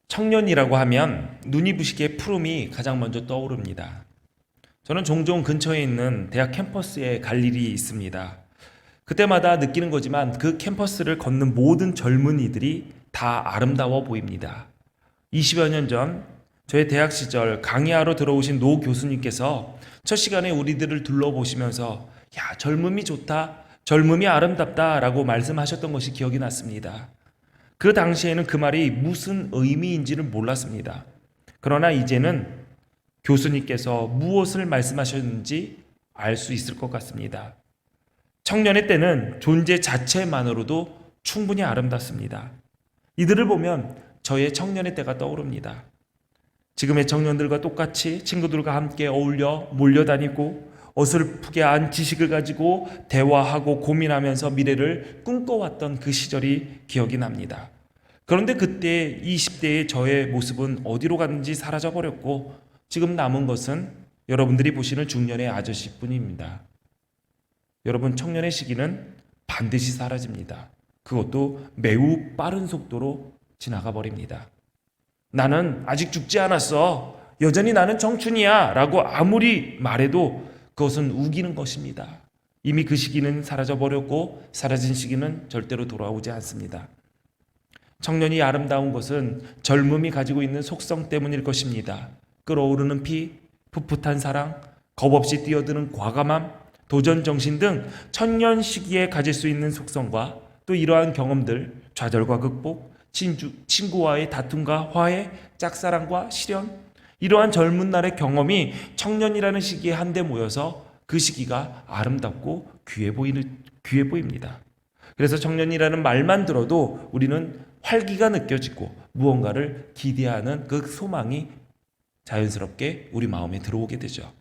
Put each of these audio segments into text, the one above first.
청년이라고 하면 눈이 부시게 푸름이 가장 먼저 떠오릅니다. 저는 종종 근처에 있는 대학 캠퍼스에 갈 일이 있습니다. 그때마다 느끼는 거지만 그 캠퍼스를 걷는 모든 젊은이들이 다 아름다워 보입니다. 20여 년 전 저의 대학 시절 강의하러 들어오신 노 교수님께서 첫 시간에 우리들을 둘러보시면서 야, 젊음이 좋다, 젊음이 아름답다 라고 말씀하셨던 것이 기억이 났습니다. 그 당시에는 그 말이 무슨 의미인지를 몰랐습니다. 그러나 이제는 교수님께서 무엇을 말씀하셨는지 알 수 있을 것 같습니다. 청년의 때는 존재 자체만으로도 충분히 아름답습니다. 이들을 보면 저의 청년의 때가 떠오릅니다. 지금의 청년들과 똑같이 친구들과 함께 어울려 몰려다니고 어설프게 한 지식을 가지고 대화하고 고민하면서 미래를 꿈꿔왔던 그 시절이 기억이 납니다. 그런데 그때 20대의 저의 모습은 어디로 갔는지 사라져버렸고 지금 남은 것은 여러분들이 보시는 중년의 아저씨뿐입니다. 여러분, 청년의 시기는 반드시 사라집니다. 그것도 매우 빠른 속도로 지나가 버립니다. 나는 아직 죽지 않았어. 여전히 나는 청춘이야. 라고 아무리 말해도 그것은 우기는 것입니다. 이미 그 시기는 사라져버렸고 사라진 시기는 절대로 돌아오지 않습니다. 청년이 아름다운 것은 젊음이 가지고 있는 속성 때문일 것입니다. 끓어오르는 피, 풋풋한 사랑, 겁없이 뛰어드는 과감함, 도전 정신 등 청년 시기에 가질 수 있는 속성과 또 이러한 경험들, 좌절과 극복, 친구와의 다툼과 화해, 짝사랑과 실현, 이러한 젊은 날의 경험이 청년이라는 시기에 한데 모여서 그 시기가 아름답고 귀해 보입니다. 그래서 청년이라는 말만 들어도 우리는 활기가 느껴지고 무언가를 기대하는 그 소망이 자연스럽게 우리 마음에 들어오게 되죠.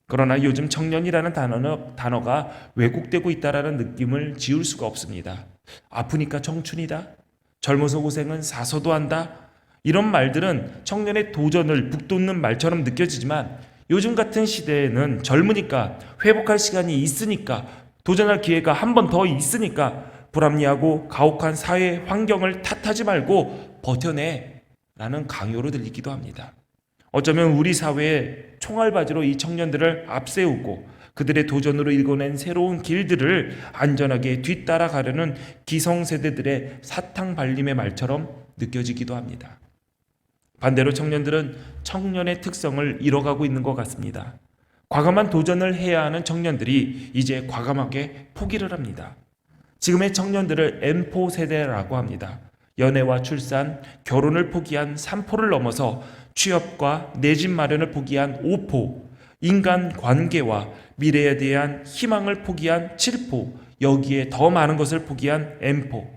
그러나 요즘 청년이라는 단어가 왜곡되고 있다는 느낌을 지울 수가 없습니다. 아프니까 청춘이다. 젊어서 고생은 사서도 한다. 이런 말들은 청년의 도전을 북돋는 말처럼 느껴지지만 요즘 같은 시대에는 젊으니까 회복할 시간이 있으니까 도전할 기회가 한 번 더 있으니까 불합리하고 가혹한 사회 환경을 탓하지 말고 버텨내 라는 강요로 들리기도 합니다. 어쩌면 우리 사회의 총알바지로 이 청년들을 앞세우고 그들의 도전으로 일궈낸 새로운 길들을 안전하게 뒤따라가려는 기성세대들의 사탕 발림의 말처럼 느껴지기도 합니다. 반대로 청년들은 청년의 특성을 잃어가고 있는 것 같습니다. 과감한 도전을 해야 하는 청년들이 이제 과감하게 포기를 합니다. 지금의 청년들을 M4 세대라고 합니다. 연애와 출산, 결혼을 포기한 3포를 넘어서 취업과 내 집 마련을 포기한 5포, 인간 관계와 미래에 대한 희망을 포기한 7포, 여기에 더 많은 것을 포기한 M포.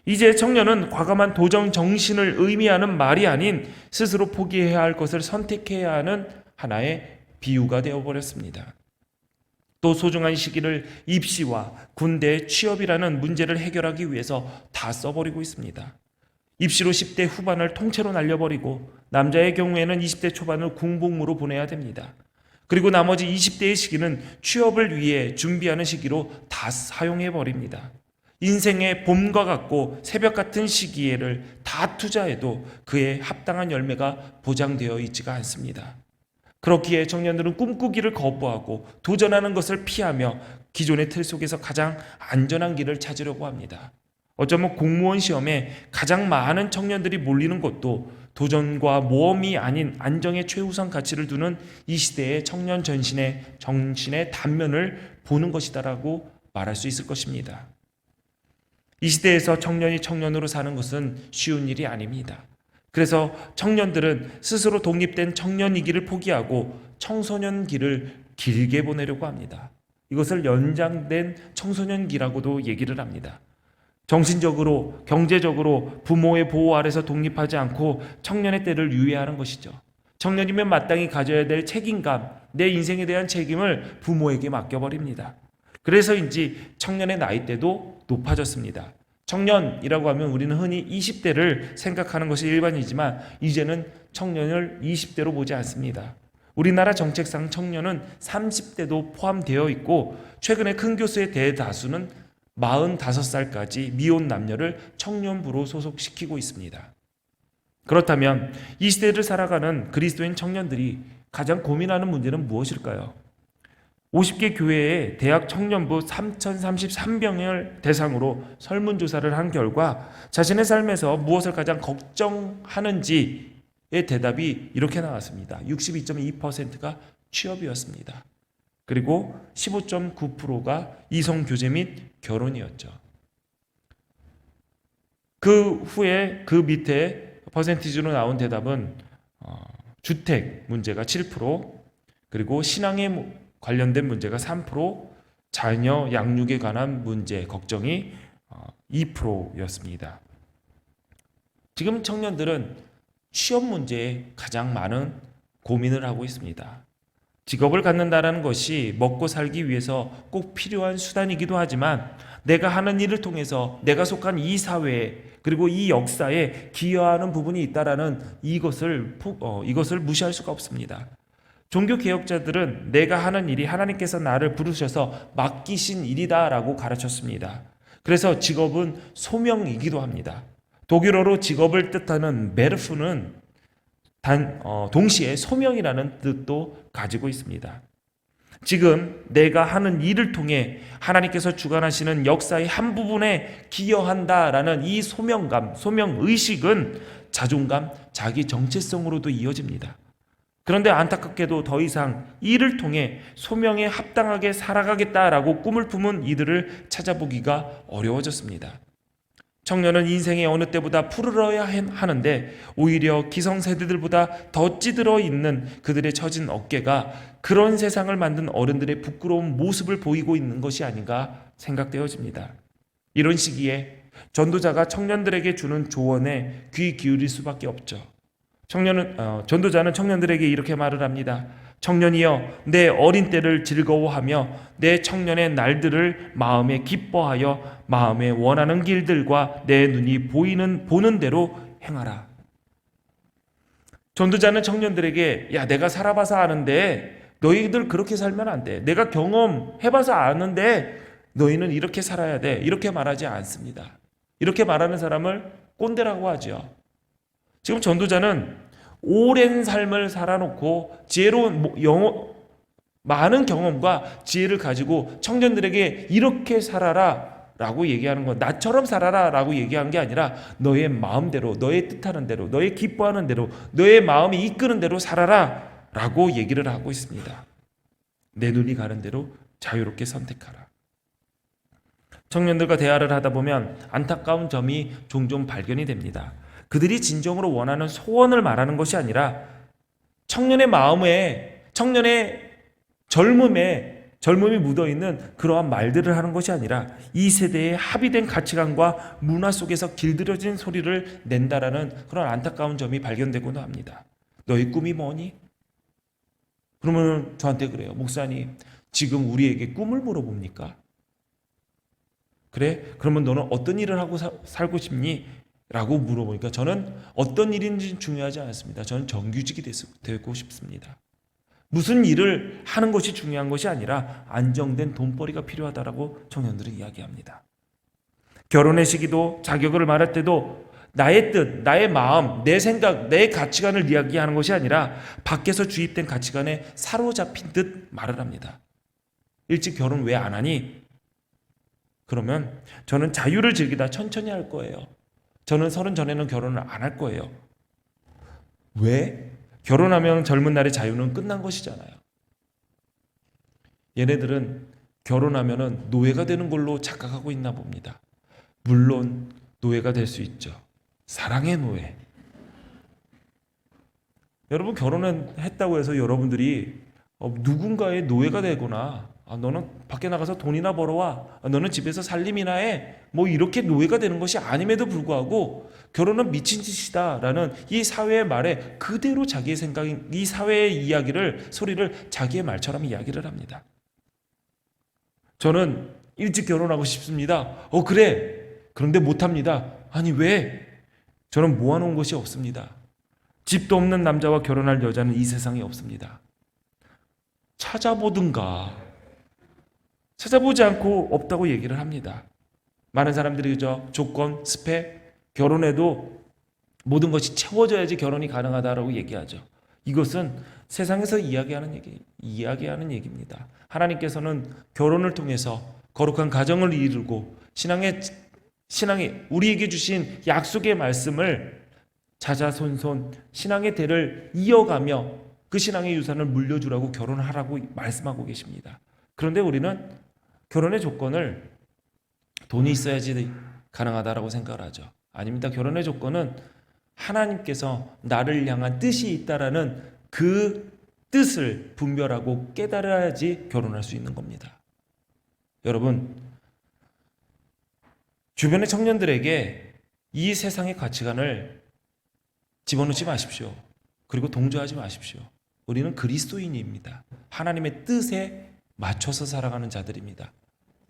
이제 청년은 과감한 도전 정신을 의미하는 말이 아닌 스스로 포기해야 할 것을 선택해야 하는 하나의 비유가 되어버렸습니다. 또 소중한 시기를 입시와 군대, 취업이라는 문제를 해결하기 위해서 다 써버리고 있습니다. 입시로 10대 후반을 통째로 날려버리고 남자의 경우에는 20대 초반을 군복무로 보내야 됩니다. 그리고 나머지 20대의 시기는 취업을 위해 준비하는 시기로 다 사용해버립니다. 인생의 봄과 같고 새벽 같은 시기를 다 투자해도 그에 합당한 열매가 보장되어 있지가 않습니다. 그렇기에 청년들은 꿈꾸기를 거부하고 도전하는 것을 피하며 기존의 틀 속에서 가장 안전한 길을 찾으려고 합니다. 어쩌면 공무원 시험에 가장 많은 청년들이 몰리는 것도 도전과 모험이 아닌 안정의 최우선 가치를 두는 이 시대의 청년 정신의 단면을 보는 것이다라고 말할 수 있을 것입니다. 이 시대에서 청년이 청년으로 사는 것은 쉬운 일이 아닙니다. 그래서 청년들은 스스로 독립된 청년이기를 포기하고 청소년기를 길게 보내려고 합니다. 이것을 연장된 청소년기라고도 얘기를 합니다. 정신적으로, 경제적으로 부모의 보호 아래서 독립하지 않고 청년의 때를 유예하는 것이죠. 청년이면 마땅히 가져야 될 책임감, 내 인생에 대한 책임을 부모에게 맡겨버립니다. 그래서인지 청년의 나이대도 높아졌습니다. 청년이라고 하면 우리는 흔히 20대를 생각하는 것이 일반이지만 이제는 청년을 20대로 보지 않습니다. 우리나라 정책상 청년은 30대도 포함되어 있고 최근에 큰 교수의 대다수는 45살까지 미혼 남녀를 청년부로 소속시키고 있습니다. 그렇다면 이 시대를 살아가는 그리스도인 청년들이 가장 고민하는 문제는 무엇일까요? 50개 교회의 대학 청년부 3,033명을 대상으로 설문조사를 한 결과 자신의 삶에서 무엇을 가장 걱정하는지의 대답이 이렇게 나왔습니다. 62.2%가 취업이었습니다. 그리고 15.9%가 이성교제 및 결혼이었죠. 그 후에 그 밑에 퍼센티지로 나온 대답은 주택 문제가 7%, 그리고 신앙에 관련된 문제가 3%, 자녀 양육에 관한 문제 걱정이 2%였습니다. 지금 청년들은 취업 문제에 가장 많은 고민을 하고 있습니다. 직업을 갖는다는 것이 먹고 살기 위해서 꼭 필요한 수단이기도 하지만 내가 하는 일을 통해서 내가 속한 이 사회에 그리고 이 역사에 기여하는 부분이 있다라는 이것을 무시할 수가 없습니다. 종교 개혁자들은 내가 하는 일이 하나님께서 나를 부르셔서 맡기신 일이다라고 가르쳤습니다. 그래서 직업은 소명이기도 합니다. 독일어로 직업을 뜻하는 베르프는 동시에 소명이라는 뜻도 가지고 있습니다. 지금 내가 하는 일을 통해 하나님께서 주관하시는 역사의 한 부분에 기여한다라는 이 소명감, 소명의식은 자존감, 자기 정체성으로도 이어집니다. 그런데 안타깝게도 더 이상 일을 통해 소명에 합당하게 살아가겠다라고 꿈을 품은 이들을 찾아보기가 어려워졌습니다. 청년은 인생의 어느 때보다 푸르러야 하는데 오히려 기성세대들보다 더 찌들어 있는 그들의 처진 어깨가 그런 세상을 만든 어른들의 부끄러운 모습을 보이고 있는 것이 아닌가 생각되어집니다. 이런 시기에 전도자가 청년들에게 주는 조언에 귀 기울일 수밖에 없죠. 전도자는 청년들에게 이렇게 말을 합니다. 청년이여, 내 어린 때를 즐거워하며 내 청년의 날들을 마음에 기뻐하여 마음에 원하는 길들과 내 눈이 보는 대로 행하라. 전도자는 청년들에게 내가 살아봐서 아는데 너희들 그렇게 살면 안 돼. 내가 경험해봐서 아는데 너희는 이렇게 살아야 돼. 이렇게 말하지 않습니다. 이렇게 말하는 사람을 꼰대라고 하죠. 지금 전도자는 오랜 삶을 살아놓고 지혜로운 많은 경험과 지혜를 가지고 청년들에게 이렇게 살아라 라고 얘기하는 건, 나처럼 살아라 라고 얘기한 게 아니라 너의 마음대로, 너의 뜻하는 대로, 너의 기뻐하는 대로, 너의 마음이 이끄는 대로 살아라 라고 얘기를 하고 있습니다. 내 눈이 가는 대로 자유롭게 선택하라. 청년들과 대화를 하다 보면 안타까운 점이 종종 발견이 됩니다. 그들이 진정으로 원하는 소원을 말하는 것이 아니라 청년의 마음에, 청년의 젊음이 묻어있는 그러한 말들을 하는 것이 아니라 이 세대의 합의된 가치관과 문화 속에서 길들여진 소리를 낸다라는 그런 안타까운 점이 발견되곤 합니다. 너희 꿈이 뭐니? 그러면 저한테 그래요. 목사님, 지금 우리에게 꿈을 물어봅니까? 그래? 그러면 너는 어떤 일을 하고 살고 싶니? 라고 물어보니까 저는 어떤 일인지 중요하지 않습니다. 저는 정규직이 되고 싶습니다. 무슨 일을 하는 것이 중요한 것이 아니라 안정된 돈벌이가 필요하다라고 청년들은 이야기합니다. 결혼의 시기도 자격을 말할 때도 나의 뜻, 나의 마음, 내 생각, 내 가치관을 이야기하는 것이 아니라 밖에서 주입된 가치관에 사로잡힌 듯 말을 합니다. 일찍 결혼 왜 안 하니? 그러면 저는 자유를 즐기다 천천히 할 거예요. 저는 30 전에는 결혼을 안 할 거예요. 왜? 결혼하면 젊은 날의 자유는 끝난 것이잖아요. 얘네들은 결혼하면 노예가 되는 걸로 착각하고 있나 봅니다. 물론 노예가 될 수 있죠. 사랑의 노예. 여러분, 결혼을 했다고 해서 여러분들이 누군가의 노예가 되거나 너는 밖에 나가서 돈이나 벌어와, 너는 집에서 살림이나 해, 이렇게 노예가 되는 것이 아님에도 불구하고 결혼은 미친 짓이다 라는 이 사회의 말에 그대로 자기의 생각, 이 사회의 소리를 자기의 말처럼 이야기를 합니다. 저는 일찍 결혼하고 싶습니다. 그래. 그런데 못합니다. 아니, 왜? 저는 모아놓은 것이 없습니다. 집도 없는 남자와 결혼할 여자는 이 세상에 없습니다. 찾아보지 않고 없다고 얘기를 합니다. 많은 사람들이 조건, 스펙, 결혼해도 모든 것이 채워져야지 결혼이 가능하다라고 얘기하죠. 이것은 세상에서 이야기하는 얘기입니다. 하나님께서는 결혼을 통해서 거룩한 가정을 이루고 신앙의 우리에게 주신 약속의 말씀을 자자손손 신앙의 대를 이어가며 그 신앙의 유산을 물려주라고 결혼하라고 말씀하고 계십니다. 그런데 우리는 결혼의 조건을 돈이 있어야지 가능하다라고 생각을 하죠. 아닙니다. 결혼의 조건은 하나님께서 나를 향한 뜻이 있다라는 그 뜻을 분별하고 깨달아야지 결혼할 수 있는 겁니다. 여러분, 주변의 청년들에게 이 세상의 가치관을 집어넣지 마십시오. 그리고 동조하지 마십시오. 우리는 그리스도인입니다. 하나님의 뜻에 맞춰서 살아가는 자들입니다.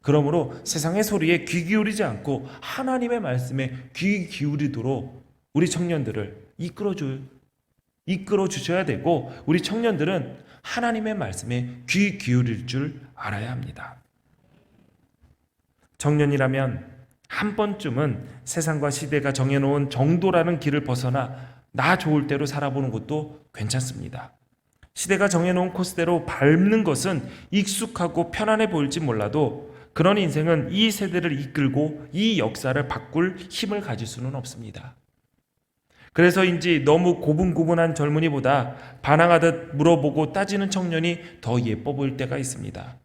그러므로 세상의 소리에 귀 기울이지 않고 하나님의 말씀에 귀 기울이도록 우리 청년들을 이끌어 주셔야 되고, 우리 청년들은 하나님의 말씀에 귀 기울일 줄 알아야 합니다. 청년이라면 한 번쯤은 세상과 시대가 정해놓은 정도라는 길을 벗어나 나 좋을 대로 살아보는 것도 괜찮습니다. 시대가 정해놓은 코스대로 밟는 것은 익숙하고 편안해 보일지 몰라도 그런 인생은 이 세대를 이끌고 이 역사를 바꿀 힘을 가질 수는 없습니다. 그래서인지 너무 고분고분한 젊은이보다 반항하듯 물어보고 따지는 청년이 더 예뻐 보일 때가 있습니다.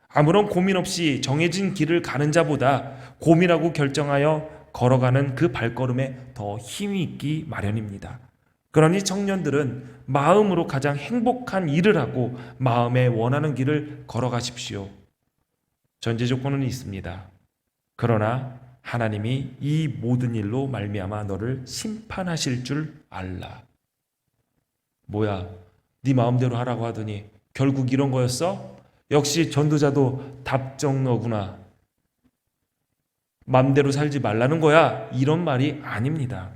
아무런 고민 없이 정해진 길을 가는 자보다 고민하고 결정하여 걸어가는 그 발걸음에 더 힘이 있기 마련입니다. 그러니 청년들은 마음으로 가장 행복한 일을 하고 마음에 원하는 길을 걸어가십시오. 전제 조건은 있습니다. 그러나 하나님이 이 모든 일로 말미암아 너를 심판하실 줄 알라. 뭐야, 네 마음대로 하라고 하더니 결국 이런 거였어? 역시 전도자도 답정너구나. 맘대로 살지 말라는 거야. 이런 말이 아닙니다.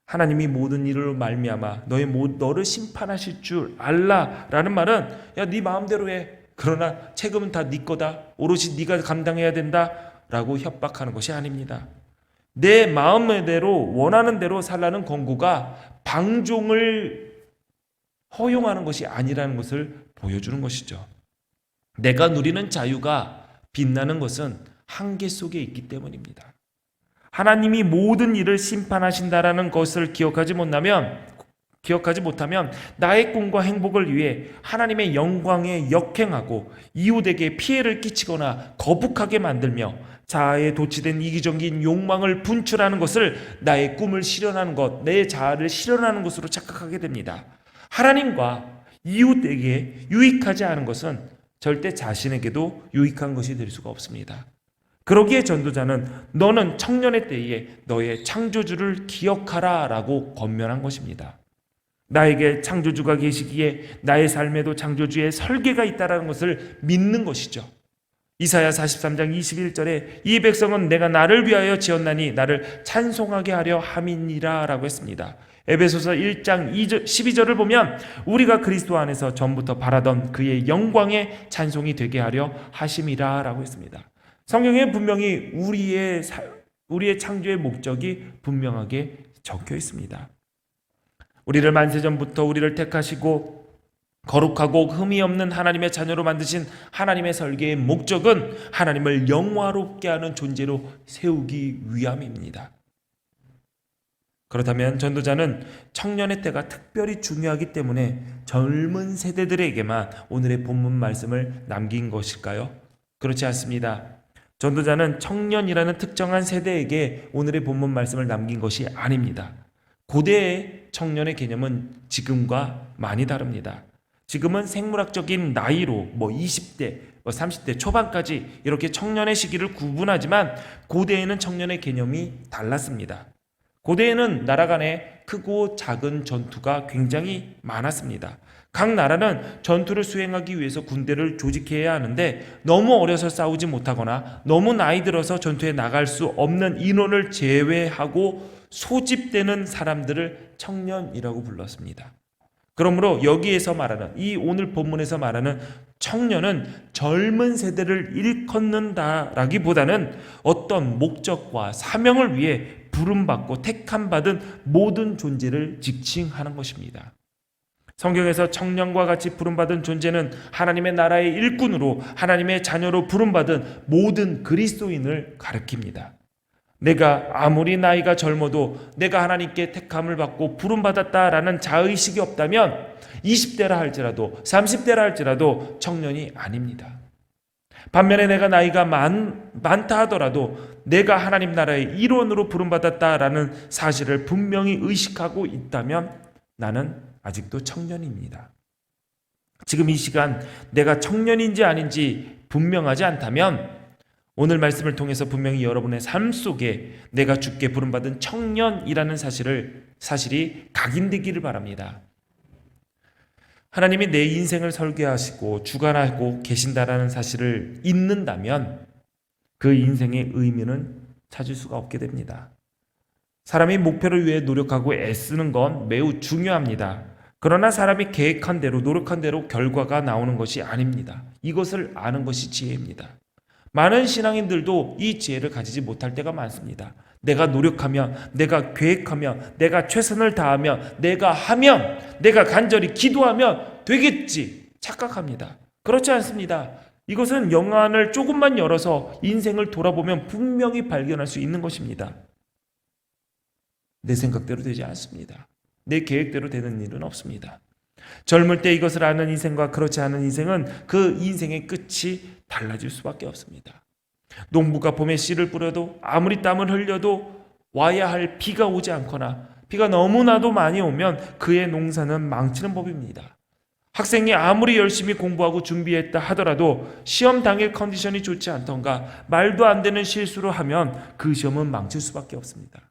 하나님이 모든 일을 말미암아 너를 심판하실 줄 알라라는 말은, 야, 네 마음대로 해. 그러나 책임은 다 네 거다. 오롯이 네가 감당해야 된다. 라고 협박하는 것이 아닙니다. 내 마음대로 원하는 대로 살라는 권고가 방종을 허용하는 것이 아니라는 것을 보여주는 것이죠. 내가 누리는 자유가 빛나는 것은 한계 속에 있기 때문입니다. 하나님이 모든 일을 심판하신다라는 것을 기억하지 못하면 나의 꿈과 행복을 위해 하나님의 영광에 역행하고 이웃에게 피해를 끼치거나 거북하게 만들며 자아에 도취된 이기적인 욕망을 분출하는 것을 나의 꿈을 실현하는 것, 내 자아를 실현하는 것으로 착각하게 됩니다. 하나님과 이웃에게 유익하지 않은 것은 절대 자신에게도 유익한 것이 될 수가 없습니다. 그러기에 전도자는 너는 청년의 때에 너의 창조주를 기억하라 라고 권면한 것입니다. 나에게 창조주가 계시기에 나의 삶에도 창조주의 설계가 있다는 것을 믿는 것이죠. 이사야 43장 21절에 이 백성은 내가 나를 위하여 지었나니 나를 찬송하게 하려 함이니라 라고 했습니다. 에베소서 1장 12절을 보면 우리가 그리스도 안에서 전부터 바라던 그의 영광의 찬송이 되게 하려 하심이라 라고 했습니다. 성경에 분명히 우리의 창조의 목적이 분명하게 적혀 있습니다. 우리를 만세전부터 우리를 택하시고 거룩하고 흠이 없는 하나님의 자녀로 만드신 하나님의 설계의 목적은 하나님을 영화롭게 하는 존재로 세우기 위함입니다. 그렇다면 전도자는 청년의 때가 특별히 중요하기 때문에 젊은 세대들에게만 오늘의 본문 말씀을 남긴 것일까요? 그렇지 않습니다. 전도자는 청년이라는 특정한 세대에게 오늘의 본문 말씀을 남긴 것이 아닙니다. 고대의 청년의 개념은 지금과 많이 다릅니다. 지금은 생물학적인 나이로 20대, 30대 초반까지 이렇게 청년의 시기를 구분하지만 고대에는 청년의 개념이 달랐습니다. 고대에는 나라 간에 크고 작은 전투가 굉장히 많았습니다. 각 나라는 전투를 수행하기 위해서 군대를 조직해야 하는데 너무 어려서 싸우지 못하거나 너무 나이 들어서 전투에 나갈 수 없는 인원을 제외하고 소집되는 사람들을 청년이라고 불렀습니다. 그러므로 여기에서 말하는 이 오늘 본문에서 말하는 청년은 젊은 세대를 일컫는다라기보다는 어떤 목적과 사명을 위해 부름받고 택함받은 모든 존재를 지칭하는 것입니다. 성경에서 청년과 같이 부름받은 존재는 하나님의 나라의 일꾼으로 하나님의 자녀로 부름받은 모든 그리스도인을 가리킵니다. 내가 아무리 나이가 젊어도 내가 하나님께 택함을 받고 부름받았다라는 자의식이 없다면 20대라 할지라도 30대라 할지라도 청년이 아닙니다. 반면에 내가 나이가 많다 하더라도 내가 하나님 나라의 일원으로 부름받았다라는 사실을 분명히 의식하고 있다면 나는 아직도 청년입니다. 지금 이 시간 내가 청년인지 아닌지 분명하지 않다면 오늘 말씀을 통해서 분명히 여러분의 삶 속에 내가 주께 부름받은 청년이라는 사실이 각인되기를 바랍니다. 하나님이 내 인생을 설계하시고 주관하고 계신다라는 사실을 잊는다면 그 인생의 의미는 찾을 수가 없게 됩니다. 사람이 목표를 위해 노력하고 애쓰는 건 매우 중요합니다. 그러나 사람이 계획한 대로 노력한 대로 결과가 나오는 것이 아닙니다. 이것을 아는 것이 지혜입니다. 많은 신앙인들도 이 지혜를 가지지 못할 때가 많습니다. 내가 노력하면, 내가 계획하면, 내가 최선을 다하면, 내가 간절히 기도하면 되겠지 착각합니다. 그렇지 않습니다. 이것은 영안을 조금만 열어서 인생을 돌아보면 분명히 발견할 수 있는 것입니다. 내 생각대로 되지 않습니다. 내 계획대로 되는 일은 없습니다. 젊을 때 이것을 아는 인생과 그렇지 않은 인생은 그 인생의 끝이 달라질 수밖에 없습니다. 농부가 봄에 씨를 뿌려도 아무리 땀을 흘려도 와야 할 비가 오지 않거나 비가 너무나도 많이 오면 그의 농사는 망치는 법입니다. 학생이 아무리 열심히 공부하고 준비했다 하더라도 시험 당일 컨디션이 좋지 않던가 말도 안 되는 실수를 하면 그 시험은 망칠 수밖에 없습니다.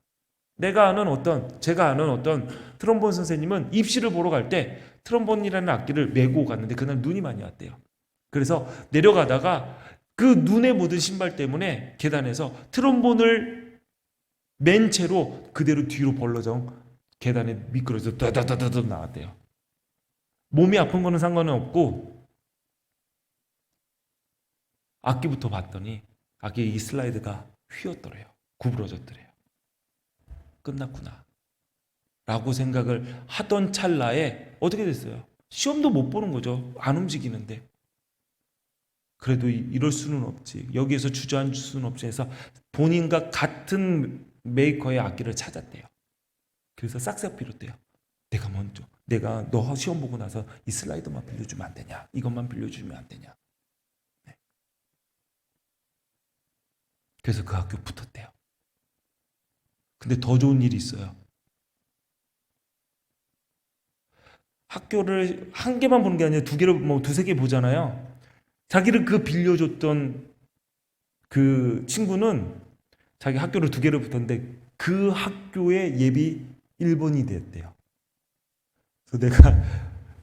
제가 아는 어떤 트럼본 선생님은 입시를 보러 갈 때 트럼본이라는 악기를 메고 갔는데 그날 눈이 많이 왔대요. 그래서 내려가다가 그 눈에 묻은 신발 때문에 계단에서 트럼본을 맨 채로 그대로 뒤로 벌러져 계단에 미끄러져 다다다다다 나왔대요. 몸이 아픈 거는 상관은 없고 악기부터 봤더니 악기 이 슬라이드가 휘었더래요. 구부러졌더래요. 끝났구나 라고 생각을 하던 찰나에 어떻게 됐어요? 시험도 못 보는 거죠. 안 움직이는데. 그래도 이럴 수는 없지. 여기에서 주저앉을 수는 없지 해서 본인과 같은 메이커의 악기를 찾았대요. 그래서 싹싹 빌었대요. 내가 너 시험 보고 나서 이 슬라이더만 빌려주면 안 되냐? 이것만 빌려주면 안 되냐? 네. 그래서 그 학교 붙었대요. 근데 더 좋은 일이 있어요. 학교를 한 개만 보는 게 아니라 두 개를 두세 개 보잖아요. 자기를 그 빌려줬던 그 친구는 자기 학교를 두 개를 붙었는데 그 학교의 예비 1번이 됐대요. 그래서 내가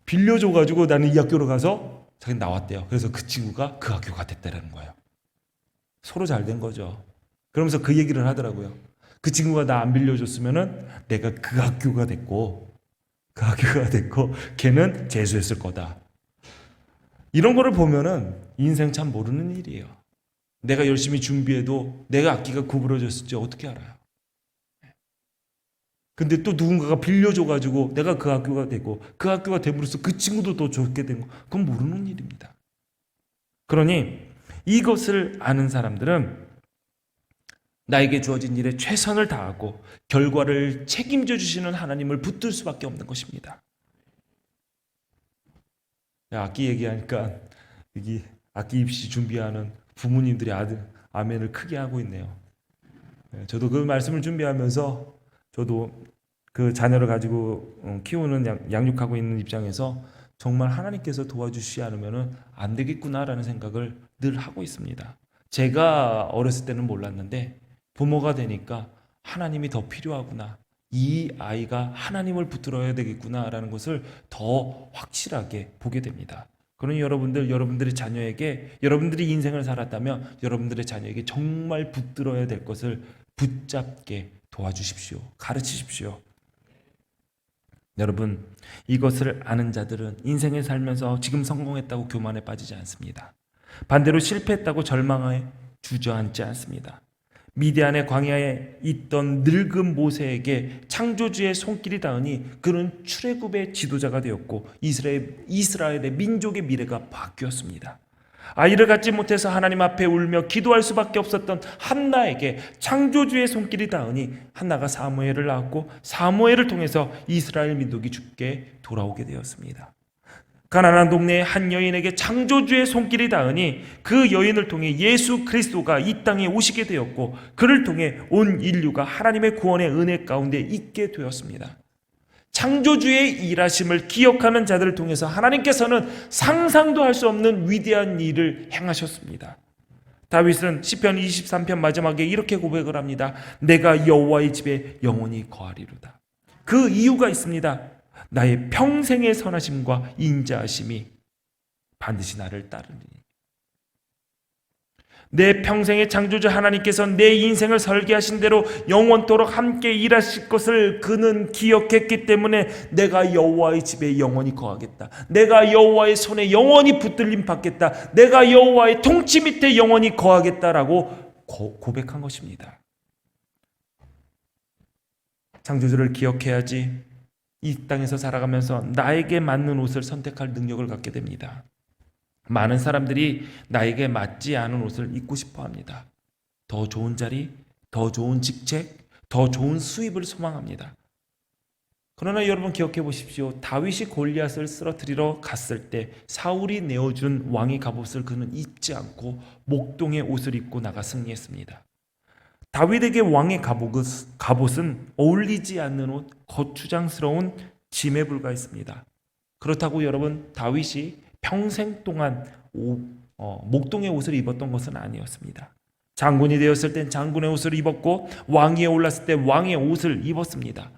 빌려줘가지고 나는 이 학교로 가서 자기는 나왔대요. 그래서 그 친구가 그 학교가 됐다라는 거예요. 서로 잘 된 거죠. 그러면서 그 얘기를 하더라고요. 그 친구가 나 안 빌려줬으면은 내가 그 학교가 됐고 걔는 재수했을 거다. 이런 거를 보면은 인생 참 모르는 일이에요. 내가 열심히 준비해도 내가 악기가 구부러졌을지 어떻게 알아요? 근데 또 누군가가 빌려줘가지고 내가 그 학교가 되고 그 학교가 됨으로써 그 친구도 더 좋게 된 거, 그건 모르는 일입니다. 그러니 이것을 아는 사람들은 나에게 주어진 일에 최선을 다하고 결과를 책임져 주시는 하나님을 붙들 수밖에 없는 것입니다. 악기 얘기하니까 여기 악기 입시 준비하는 부모님들이 아멘을 크게 하고 있네요. 저도 그 말씀을 준비하면서 저도 그 자녀를 가지고 키우는 양육하고 있는 입장에서 정말 하나님께서 도와주시지 않으면 안 되겠구나라는 생각을 늘 하고 있습니다. 제가 어렸을 때는 몰랐는데 부모가 되니까 하나님이 더 필요하구나. 이 아이가 하나님을 붙들어야 되겠구나라는 것을 더 확실하게 보게 됩니다. 그러니 여러분들의 자녀에게 여러분들이 인생을 살았다면 여러분들의 자녀에게 정말 붙들어야 될 것을 붙잡게 도와주십시오. 가르치십시오. 여러분, 이것을 아는 자들은 인생을 살면서 지금 성공했다고 교만에 빠지지 않습니다. 반대로 실패했다고 절망에 주저앉지 않습니다. 미디안의 광야에 있던 늙은 모세에게 창조주의 손길이 닿으니 그는 출애굽의 지도자가 되었고 이스라엘의 민족의 미래가 바뀌었습니다. 아이를 갖지 못해서 하나님 앞에 울며 기도할 수밖에 없었던 한나에게 창조주의 손길이 닿으니 한나가 사무엘을 낳았고 사무엘을 통해서 이스라엘 민족이 주께 돌아오게 되었습니다. 가난한 동네의 한 여인에게 창조주의 손길이 닿으니 그 여인을 통해 예수 그리스도가 이 땅에 오시게 되었고 그를 통해 온 인류가 하나님의 구원의 은혜 가운데 있게 되었습니다. 창조주의 일하심을 기억하는 자들을 통해서 하나님께서는 상상도 할 수 없는 위대한 일을 행하셨습니다. 다윗은 시편 23편 마지막에 이렇게 고백을 합니다. 내가 여호와의 집에 영원히 거하리로다. 그 이유가 있습니다. 나의 평생의 선하심과 인자하심이 반드시 나를 따르니. 내 평생의 창조주 하나님께서 내 인생을 설계하신 대로 영원토록 함께 일하실 것을 그는 기억했기 때문에 내가 여호와의 집에 영원히 거하겠다. 내가 여호와의 손에 영원히 붙들림 받겠다. 내가 여호와의 통치 밑에 영원히 거하겠다라고 고백한 것입니다. 창조주를 기억해야지 이 땅에서 살아가면서 나에게 맞는 옷을 선택할 능력을 갖게 됩니다. 많은 사람들이 나에게 맞지 않은 옷을 입고 싶어 합니다. 더 좋은 자리, 더 좋은 직책, 더 좋은 수입을 소망합니다. 그러나 여러분 기억해 보십시오. 다윗이 골리앗을 쓰러뜨리러 갔을 때 사울이 내어준 왕의 갑옷을 그는 입지 않고 목동의 옷을 입고 나가 승리했습니다. 다윗에게 왕의 갑옷은 어울리지 않는 옷, 거추장스러운 짐에 불과했습니다. 그렇다고 여러분 다윗이 평생 동안 목동의 옷을 입었던 것은 아니었습니다. 장군이 되었을 땐 장군의 옷을 입었고 왕위에 올랐을 때 왕의 옷을 입었습니다.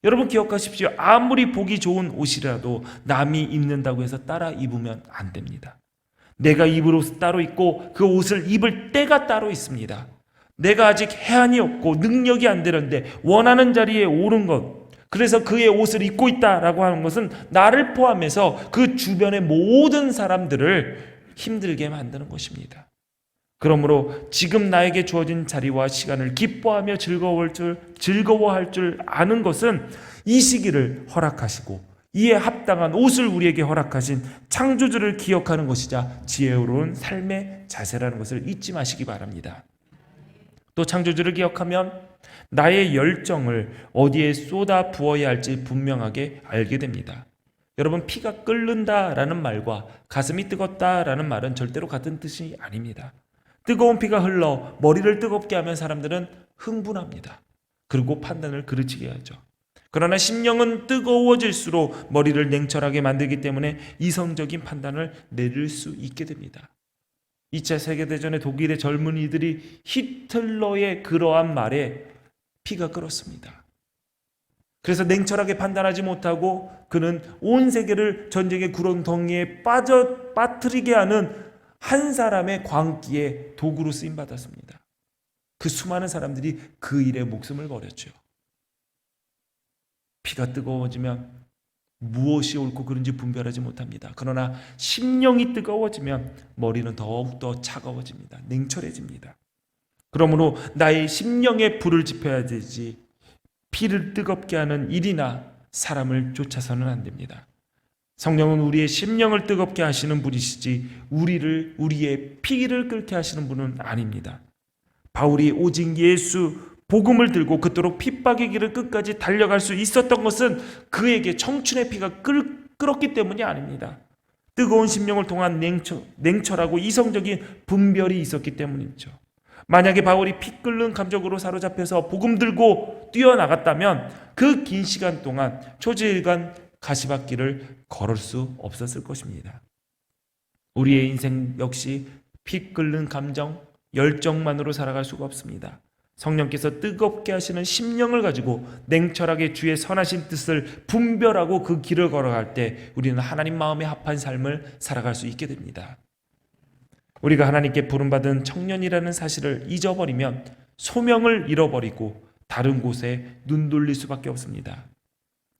여러분 기억하십시오. 아무리 보기 좋은 옷이라도 남이 입는다고 해서 따라 입으면 안 됩니다. 내가 입을 옷은 따로 있고 그 옷을 입을 때가 따로 있습니다. 내가 아직 해안이 없고 능력이 안 되는데 원하는 자리에 오른 것, 그래서 그의 옷을 입고 있다라고 하는 것은 나를 포함해서 그 주변의 모든 사람들을 힘들게 만드는 것입니다. 그러므로 지금 나에게 주어진 자리와 시간을 기뻐하며 즐거워할 줄 아는 것은 이 시기를 허락하시고 이에 합당한 옷을 우리에게 허락하신 창조주를 기억하는 것이자 지혜로운 삶의 자세라는 것을 잊지 마시기 바랍니다. 또 창조주를 기억하면 나의 열정을 어디에 쏟아 부어야 할지 분명하게 알게 됩니다. 여러분 피가 끓는다라는 말과 가슴이 뜨겁다라는 말은 절대로 같은 뜻이 아닙니다. 뜨거운 피가 흘러 머리를 뜨겁게 하면 사람들은 흥분합니다. 그리고 판단을 그르치게 하죠. 그러나 심령은 뜨거워질수록 머리를 냉철하게 만들기 때문에 이성적인 판단을 내릴 수 있게 됩니다. 2차 세계대전의 독일의 젊은이들이 히틀러의 그러한 말에 피가 끓었습니다. 그래서 냉철하게 판단하지 못하고 그는 온 세계를 전쟁의 구렁텅이에 빠뜨리게 하는 한 사람의 광기에 도구로 쓰임받았습니다. 그 수많은 사람들이 그 일에 목숨을 버렸죠. 피가 뜨거워지면 무엇이 옳고 그른지 분별하지 못합니다. 그러나 심령이 뜨거워지면 머리는 더욱더 차가워집니다. 냉철해집니다. 그러므로 나의 심령에 불을 지펴야 되지 피를 뜨겁게 하는 일이나 사람을 쫓아서는 안 됩니다. 성령은 우리의 심령을 뜨겁게 하시는 분이시지 우리의 피를 끓게 하시는 분은 아닙니다. 바울이 오직 예수 복음을 들고 그토록 핍박의 길을 끝까지 달려갈 수 있었던 것은 그에게 청춘의 피가 끓었기 때문이 아닙니다. 뜨거운 심령을 통한 냉철하고 이성적인 분별이 있었기 때문이죠. 만약에 바울이 피 끓는 감정으로 사로잡혀서 복음 들고 뛰어나갔다면 그 긴 시간 동안 초지일관 가시밭길을 걸을 수 없었을 것입니다. 우리의 인생 역시 피 끓는 감정, 열정만으로 살아갈 수가 없습니다. 성령께서 뜨겁게 하시는 심령을 가지고 냉철하게 주의 선하신 뜻을 분별하고 그 길을 걸어갈 때 우리는 하나님 마음에 합한 삶을 살아갈 수 있게 됩니다. 우리가 하나님께 부름받은 청년이라는 사실을 잊어버리면 소명을 잃어버리고 다른 곳에 눈 돌릴 수밖에 없습니다.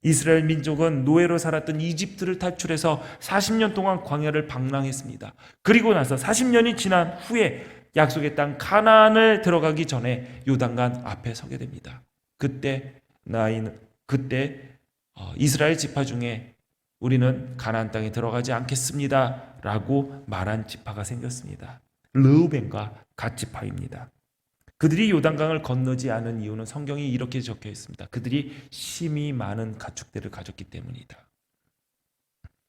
이스라엘 민족은 노예로 살았던 이집트를 탈출해서 40년 동안 광야를 방랑했습니다. 그리고 나서 40년이 지난 후에 약속의 땅 가나안을 들어가기 전에 요단강 앞에 서게 됩니다. 그때 이스라엘 지파 중에 우리는 가나안 땅에 들어가지 않겠습니다 라고 말한 지파가 생겼습니다. 르우벤과 갓 지파입니다. 그들이 요단강을 건너지 않은 이유는 성경이 이렇게 적혀 있습니다. 그들이 심히 많은 가축들을 가졌기 때문이다.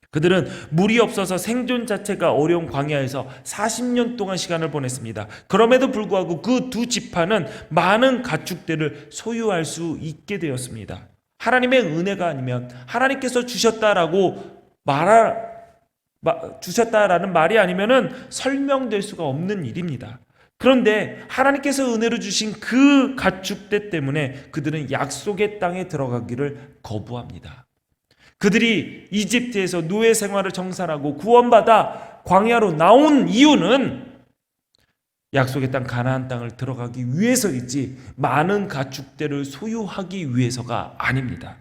그들은 물이 없어서 생존 자체가 어려운 광야에서 40년 동안 시간을 보냈습니다. 그럼에도 불구하고 그 두 지파는 많은 가축들을 소유할 수 있게 되었습니다. 하나님의 은혜가 아니면 하나님께서 주셨다라는 말이 아니면은 설명될 수가 없는 일입니다. 그런데 하나님께서 은혜로 주신 그 가축대 때문에 그들은 약속의 땅에 들어가기를 거부합니다. 그들이 이집트에서 노예 생활을 정산하고 구원받아 광야로 나온 이유는 약속의 땅 가나안 땅을 들어가기 위해서이지 많은 가축대를 소유하기 위해서가 아닙니다.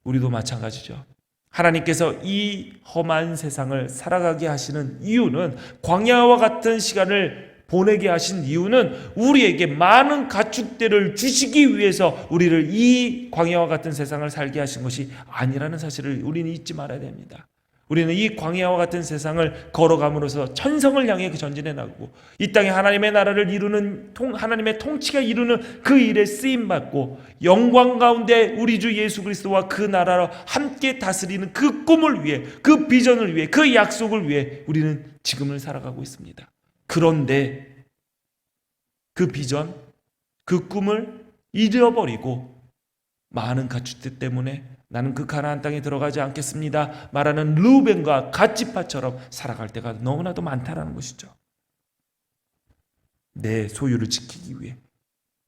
우리도 마찬가지죠. 하나님께서 이 험한 세상을 살아가게 하시는 이유는, 광야와 같은 시간을 보내게 하신 이유는 우리에게 많은 가축대를 주시기 위해서 우리를 이 광야와 같은 세상을 살게 하신 것이 아니라는 사실을 우리는 잊지 말아야 됩니다. 우리는 이 광야와 같은 세상을 걸어감으로써 천성을 향해 전진해 나가고 이 땅에 하나님의 나라를 이루는 하나님의 통치가 이루는 그 일에 쓰임받고 영광 가운데 우리 주 예수 그리스도와 그 나라로 함께 다스리는 그 꿈을 위해, 그 비전을 위해, 그 약속을 위해 우리는 지금을 살아가고 있습니다. 그런데 그 비전, 그 꿈을 잃어버리고 많은 가축들 때문에 나는 그 가나안 땅에 들어가지 않겠습니다 말하는 르우벤과 갓 지파처럼 살아갈 때가 너무나도 많다라는 것이죠. 내 소유를 지키기 위해,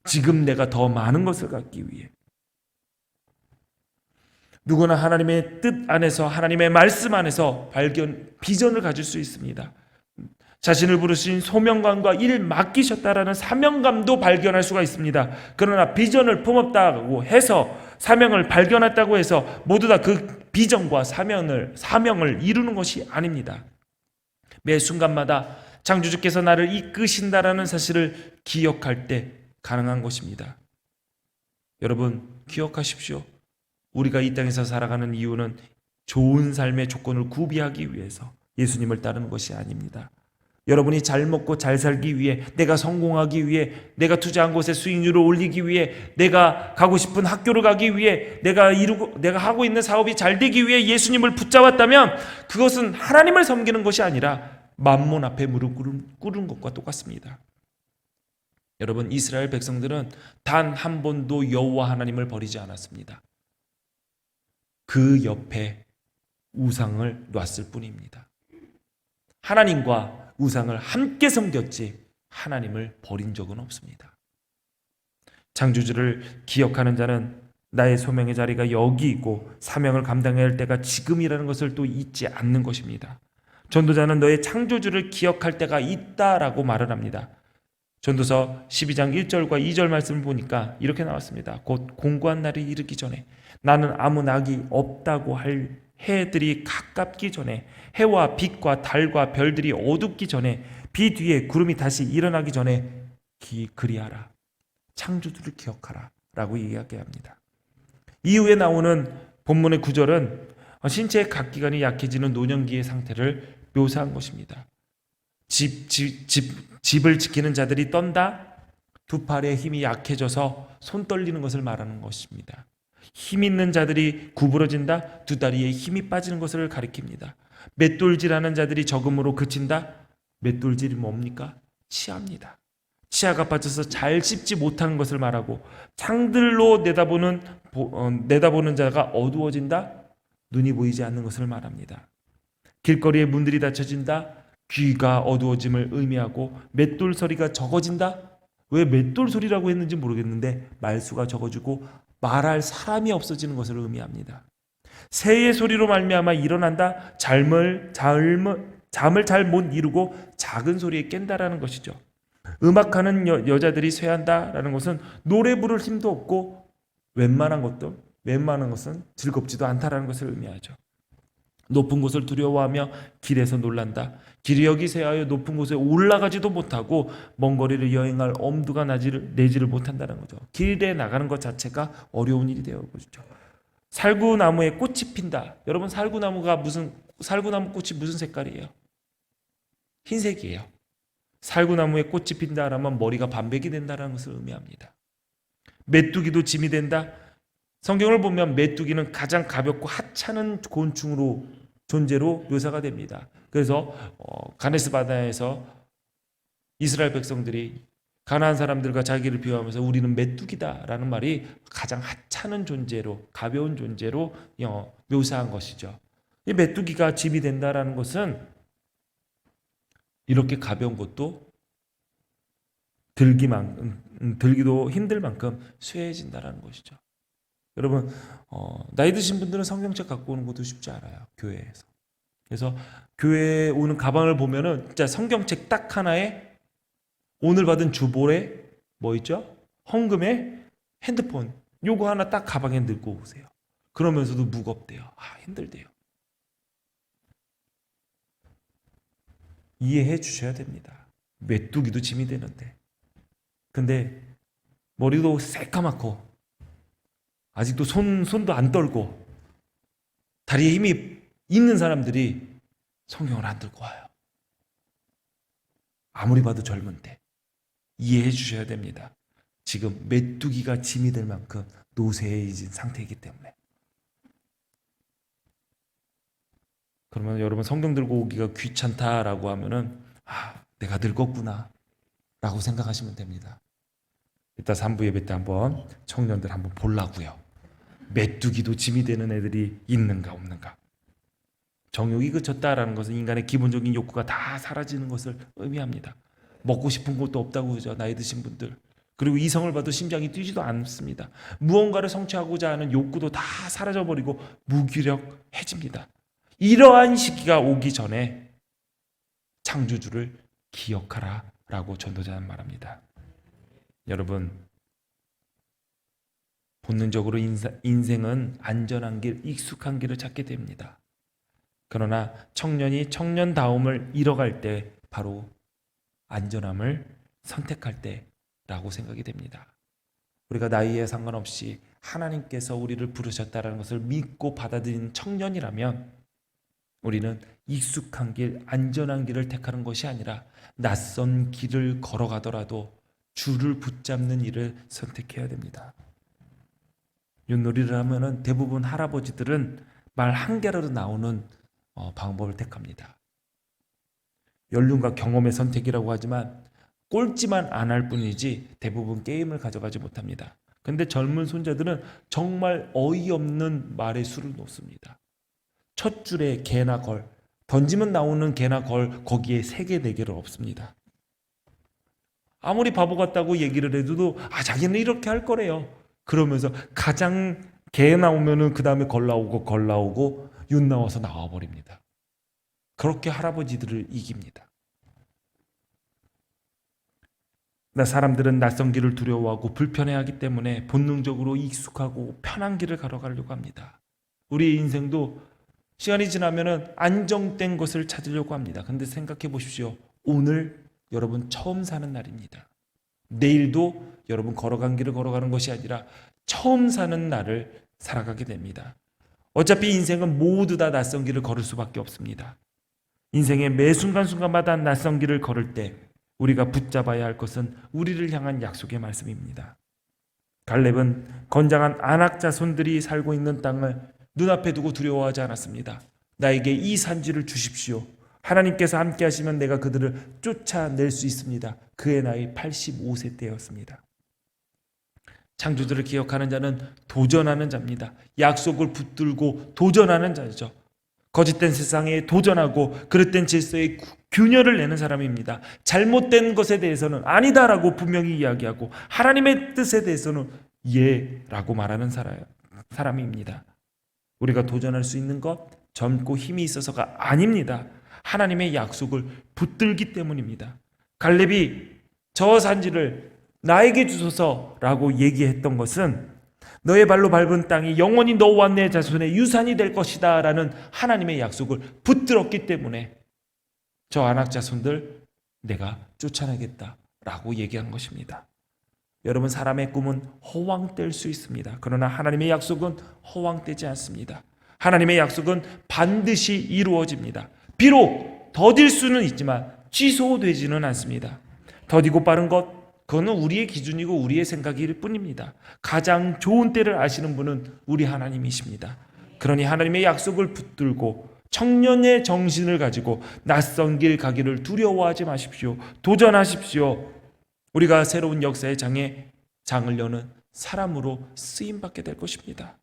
지금 내가 더 많은 것을 갖기 위해. 누구나 하나님의 뜻 안에서, 하나님의 말씀 안에서 비전을 가질 수 있습니다. 자신을 부르신 소명감과 일 맡기셨다라는 사명감도 발견할 수가 있습니다. 그러나 비전을 품었다고 해서, 사명을 발견했다고 해서 모두 다 그 비전과 사명을 이루는 것이 아닙니다. 매 순간마다 창조주께서 나를 이끄신다라는 사실을 기억할 때 가능한 것입니다. 여러분, 기억하십시오. 우리가 이 땅에서 살아가는 이유는 좋은 삶의 조건을 구비하기 위해서 예수님을 따르는 것이 아닙니다. 여러분이 잘 먹고 잘 살기 위해, 내가 성공하기 위해, 내가 투자한 곳에 수익률을 올리기 위해, 내가 가고 싶은 학교를 가기 위해, 내가 하고 있는 사업이 잘 되기 위해 예수님을 붙잡았다면 그것은 하나님을 섬기는 것이 아니라 만몬 앞에 무릎 꿇은 것과 똑같습니다. 여러분, 이스라엘 백성들은 단 한 번도 여호와 하나님을 버리지 않았습니다. 그 옆에 우상을 놨을 뿐입니다. 하나님과 우상을 함께 섬겼지 하나님을 버린 적은 없습니다. 창조주를 기억하는 자는 나의 소명의 자리가 여기 있고 사명을 감당해야 할 때가 지금이라는 것을 또 잊지 않는 것입니다. 전도자는 너의 창조주를 기억할 때가 있다라고 말을 합니다. 전도서 12장 1절과 2절 말씀을 보니까 이렇게 나왔습니다. 곧 공고한 날이 이르기 전에, 나는 아무 낙이 없다고 할 해들이 가깝기 전에, 해와 빛과 달과 별들이 어둡기 전에, 비 뒤에 구름이 다시 일어나기 전에 그리하라. 창조주를 기억하라 라고 이야기합니다. 이후에 나오는 본문의 구절은 신체의 각 기관이 약해지는 노년기의 상태를 묘사한 것입니다. 집을 지키는 자들이 떤다. 두 팔의 힘이 약해져서 손 떨리는 것을 말하는 것입니다. 힘 있는 자들이 구부러진다. 두 다리에 힘이 빠지는 것을 가리킵니다. 맷돌질하는 자들이 적음으로 그친다. 맷돌질이 뭡니까? 치아입니다. 치아가 빠져서 잘 씹지 못하는 것을 말하고, 창들로 내다보는 자가 어두워진다. 눈이 보이지 않는 것을 말합니다. 길거리에 문들이 닫혀진다. 귀가 어두워짐을 의미하고, 맷돌 소리가 적어진다. 왜 맷돌 소리라고 했는지 모르겠는데 말수가 적어지고 말할 사람이 없어지는 것을 의미합니다. 새의 소리로 말미암아 일어난다. 잠을 잘 못 이루고 작은 소리에 깬다라는 것이죠. 음악하는 여자들이 쇠한다라는 것은 노래 부를 힘도 없고 웬만한 것은 즐겁지도 않다라는 것을 의미하죠. 높은 곳을 두려워하며 길에서 놀란다. 길이 여기세하여 높은 곳에 올라가지도 못하고 먼 거리를 여행할 엄두가 내지를 못한다는 거죠. 길에 나가는 것 자체가 어려운 일이 되어 보죠. 살구나무에 꽃이 핀다. 여러분, 살구나무 꽃이 무슨 색깔이에요? 흰색이에요. 살구나무에 꽃이 핀다라면 머리가 반백이 된다는 것을 의미합니다. 메뚜기도 짐이 된다. 성경을 보면 메뚜기는 가장 가볍고 하찮은 곤충으로 존재로 묘사가 됩니다. 그래서 가네스 바다에서 이스라엘 백성들이 가나안 사람들과 자기를 비유하면서 우리는 메뚜기다라는 말이 가장 하찮은 존재로, 가벼운 존재로 묘사한 것이죠. 이 메뚜기가 짐이 된다라는 것은 이렇게 가벼운 것도 들기도 힘들 만큼 쇠해진다라는 것이죠. 여러분, 나이 드신 분들은 성경책 갖고 오는 것도 쉽지 않아요. 교회에서. 그래서 교회에 오는 가방을 보면은 진짜 성경책 딱 하나에 오늘 받은 주보에 뭐 있죠? 헌금에 핸드폰 요거 하나 딱 가방에 넣고 오세요. 그러면서도 무겁대요. 힘들대요. 이해해 주셔야 됩니다. 메뚜기도 짐이 되는데. 근데 머리도 새까맣고 아직도 손도 안 떨고 다리에 힘이 있는 사람들이 성경을 안 들고 와요. 아무리 봐도 젊은데. 이해해 주셔야 됩니다. 지금 메뚜기가 짐이 될 만큼 노쇠해진 상태이기 때문에. 그러면 여러분, 성경 들고 오기가 귀찮다라고 하면은 내가 늙었구나 라고 생각하시면 됩니다. 이따 3부 예배 때 한번 청년들 한번 보려고요. 메뚜기도 짐이 되는 애들이 있는가 없는가. 정욕이 그쳤다라는 것은 인간의 기본적인 욕구가 다 사라지는 것을 의미합니다. 먹고 싶은 것도 없다고 그러죠. 나이 드신 분들. 그리고 이성을 봐도 심장이 뛰지도 않습니다. 무언가를 성취하고자 하는 욕구도 다 사라져버리고 무기력해집니다. 이러한 시기가 오기 전에 창조주를 기억하라 라고 전도자는 말합니다. 여러분, 본능적으로 인생은 안전한 길, 익숙한 길을 찾게 됩니다. 그러나 청년이 청년다움을 잃어갈 때 바로 안전함을 선택할 때라고 생각이 됩니다. 우리가 나이에 상관없이 하나님께서 우리를 부르셨다는 것을 믿고 받아들이는 청년이라면 우리는 익숙한 길, 안전한 길을 택하는 것이 아니라 낯선 길을 걸어가더라도 줄을 붙잡는 일을 선택해야 됩니다. 윷놀이를 하면은 대부분 할아버지들은 말 한 개라도 나오는 방법을 택합니다. 연륜과 경험의 선택이라고 하지만 꼴찌만 안 할 뿐이지 대부분 게임을 가져가지 못합니다. 근데 젊은 손자들은 정말 어이없는 말의 수를 놓습니다. 첫 줄에 개나 걸, 던지면 나오는 개나 걸 거기에 3개, 4개를 없습니다. 아무리 바보 같다고 얘기를 해도 자기는 이렇게 할 거래요. 그러면서 가장 개 나오면은 그 다음에 걸 나오고 윷 나와서 나와버립니다. 그렇게 할아버지들을 이깁니다. 사람들은 낯선 길을 두려워하고 불편해하기 때문에 본능적으로 익숙하고 편한 길을 걸어가려고 합니다. 우리의 인생도 시간이 지나면은 안정된 것을 찾으려고 합니다. 근데 생각해 보십시오. 오늘 여러분 처음 사는 날입니다. 내일도 여러분 걸어간 길을 걸어가는 것이 아니라 처음 사는 날을 살아가게 됩니다. 어차피 인생은 모두 다 낯선 길을 걸을 수밖에 없습니다. 인생의 매 순간순간마다 낯선 길을 걸을 때 우리가 붙잡아야 할 것은 우리를 향한 약속의 말씀입니다. 갈렙은 건장한 아낙 자손들이 살고 있는 땅을 눈앞에 두고 두려워하지 않았습니다. 나에게 이 산지를 주십시오. 하나님께서 함께 하시면 내가 그들을 쫓아낼 수 있습니다. 그의 나이 85세 때였습니다. 창조주를 기억하는 자는 도전하는 자입니다. 약속을 붙들고 도전하는 자죠. 거짓된 세상에 도전하고 그릇된 질서에 균열을 내는 사람입니다. 잘못된 것에 대해서는 아니다라고 분명히 이야기하고 하나님의 뜻에 대해서는 예라고 말하는 사람입니다. 우리가 도전할 수 있는 것 젊고 힘이 있어서가 아닙니다. 하나님의 약속을 붙들기 때문입니다. 갈렙이 저 산지를 나에게 주소서라고 얘기했던 것은 너의 발로 밟은 땅이 영원히 너와 내 자손의 유산이 될 것이다 라는 하나님의 약속을 붙들었기 때문에 저 아낙 자손들 내가 쫓아내겠다 라고 얘기한 것입니다. 여러분, 사람의 꿈은 허황될 수 있습니다. 그러나 하나님의 약속은 허황되지 않습니다. 하나님의 약속은 반드시 이루어집니다. 비록 더딜 수는 있지만 취소되지는 않습니다. 더디고 빠른 것, 그거는 우리의 기준이고 우리의 생각일 뿐입니다. 가장 좋은 때를 아시는 분은 우리 하나님이십니다. 그러니 하나님의 약속을 붙들고 청년의 정신을 가지고 낯선 길 가기를 두려워하지 마십시오. 도전하십시오. 우리가 새로운 역사의 장을 여는 사람으로 쓰임받게 될 것입니다.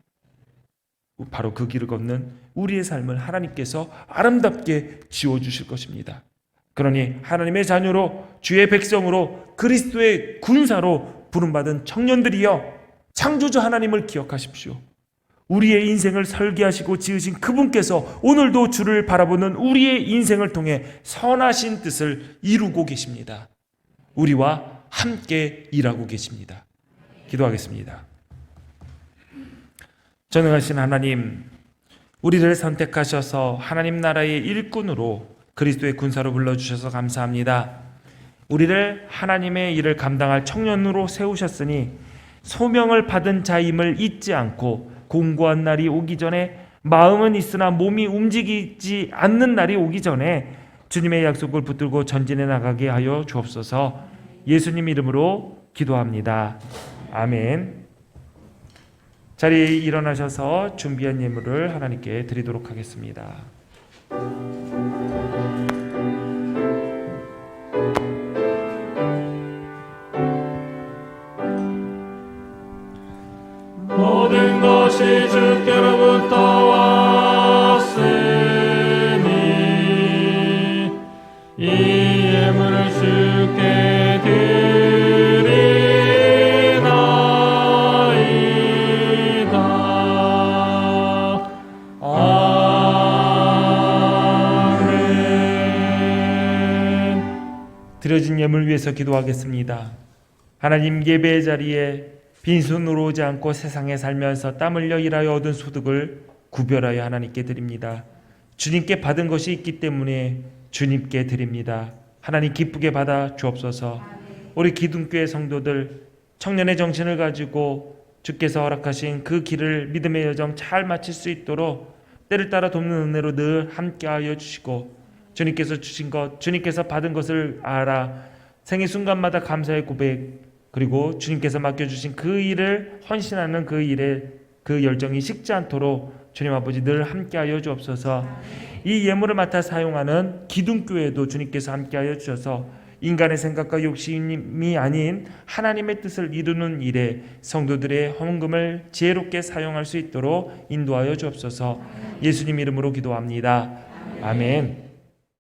바로 그 길을 걷는 우리의 삶을 하나님께서 아름답게 지어주실 것입니다. 그러니 하나님의 자녀로, 주의 백성으로, 그리스도의 군사로 부름받은 청년들이여, 창조주 하나님을 기억하십시오. 우리의 인생을 설계하시고 지으신 그분께서 오늘도 주를 바라보는 우리의 인생을 통해 선하신 뜻을 이루고 계십니다. 우리와 함께 일하고 계십니다. 기도하겠습니다. 전능하신 하나님, 우리를 선택하셔서 하나님 나라의 일꾼으로 그리스도의 군사로 불러주셔서 감사합니다. 우리를 하나님의 일을 감당할 청년으로 세우셨으니 소명을 받은 자임을 잊지 않고 공고한 날이 오기 전에, 마음은 있으나 몸이 움직이지 않는 날이 오기 전에 주님의 약속을 붙들고 전진해 나가게 하여 주옵소서. 예수님 이름으로 기도합니다. 아멘. 자리에 일어나셔서 준비한 예물을 하나님께 드리도록 하겠습니다. 모든 것이 주께로부터 왔으니 이 예물을 주께 드리나이다. 아멘. 드려진 예물 위해서 기도하겠습니다. 하나님, 예배의 자리에 빈손으로 오지 않고 세상에 살면서 땀 흘려 일하여 얻은 소득을 구별하여 하나님께 드립니다. 주님께 받은 것이 있기 때문에 주님께 드립니다. 하나님, 기쁘게 받아 주옵소서. 우리 기둥교회 성도들 청년의 정신을 가지고 주께서 허락하신 그 길을, 믿음의 여정 잘 마칠 수 있도록 때를 따라 돕는 은혜로 늘 함께하여 주시고, 주님께서 주신 것, 주님께서 받은 것을 알아 생애 순간마다 감사의 고백, 그리고 주님께서 맡겨주신 그 일을 헌신하는 그 일에 그 열정이 식지 않도록 주님 아버지 늘 함께하여 주옵소서. 이 예물을 맡아 사용하는 기둥교회도 주님께서 함께하여 주셔서 인간의 생각과 욕심이 아닌 하나님의 뜻을 이루는 일에 성도들의 헌금을 지혜롭게 사용할 수 있도록 인도하여 주옵소서. 예수님 이름으로 기도합니다. 아멘.